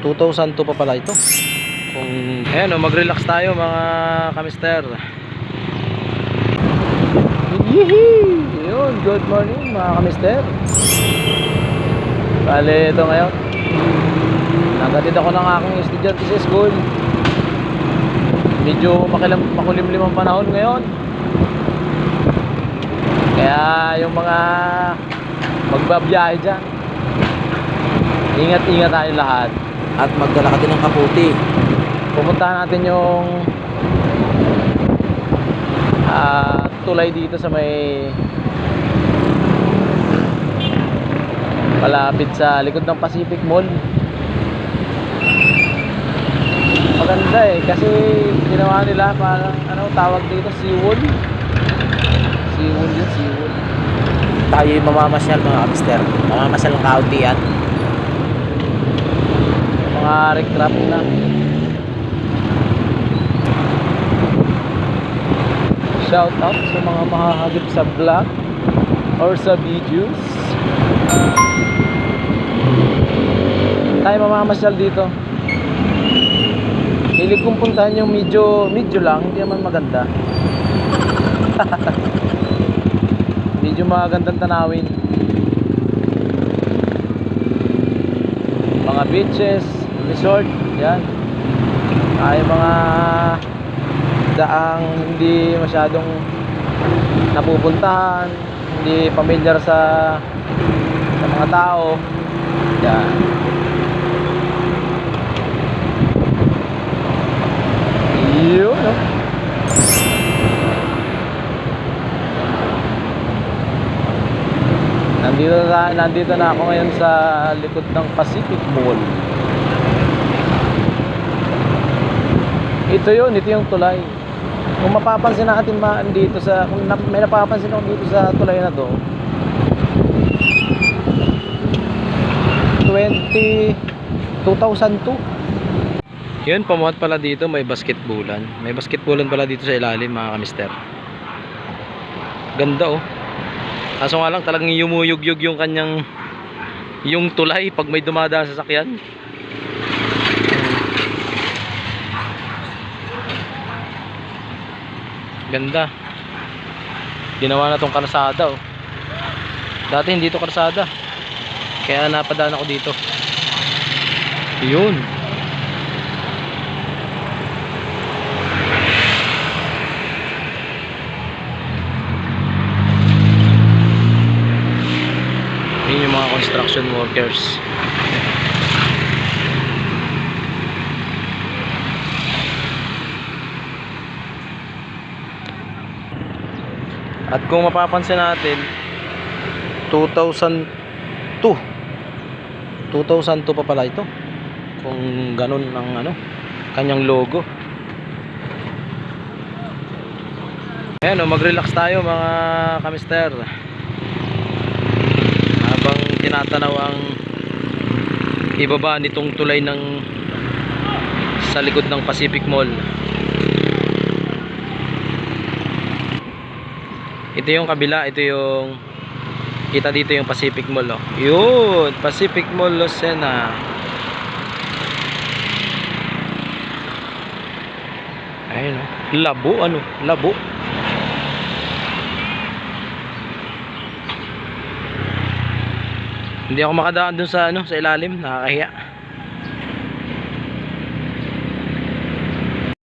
2002 pa pala ito. Kung ayan, mag-relax tayo mga kamister. Yee! Yun, good morning mga kamister. Bale, ito ngayon, nagatid ako ng aking estudyante sa school. Medyo makulimlim ang panahon ngayon. Kaya yung mga magbabiyahe dyan, ingat-ingat tayo lahat. At magdala ka din ng kaputi. Pupuntahan natin yung tulay dito sa may malapit sa likod ng Pacific Mall. Maganda kasi ginawa nila parang tawag dito, seawall. Seawall yun, seawall. Tayo yung mamamasyal mga kamister. Mamamasyal ng kauntian. Mga recrap na. Shout out sa mga mahahagip sa vlog or sa videos. Tayo mamamasyal dito. Hilig kong puntahan yung medyo lang, hindi naman maganda. Medyo magandang tanawin. Mga beaches, resort, yan. Ay mga daang hindi masyadong napupuntahan, hindi pamilyar sa mga tao. Yan. Yun, no? Nandito na ako ngayon sa likod ng Pacific Mall. Ito yung tulay. Kung mapapansin natin dito kung may napapansin ako dito sa tulay na to, 2002. Yun, pamuhat pala dito, may basketballan. May basketballan pala dito sa ilalim mga kamister. Ganda oh. Kaso nga lang talagang yumuyug-yug yung tulay pag may dumadaan sa sasakyan. Ganda. Ginawa na tong kalsada oh. Dati hindi to kalsada. Kaya napadaan ako dito. Yun. Yun yung mga construction workers. At kung mapapansin natin, 2002 pa pala ito. Kung ganun ang kanyang logo. Ayan, mag-relax tayo mga kamister. Habang tinatanaw ang ibaba nitong tulay sa likod ng Pacific Mall. Ito yung kabila, ito yung kita dito yung Pacific Mall oh. Yun, Pacific Mall Lucena. Ayun oh. Labo labo. Hindi ako makadaan dun sa ilalim, nakakahiya.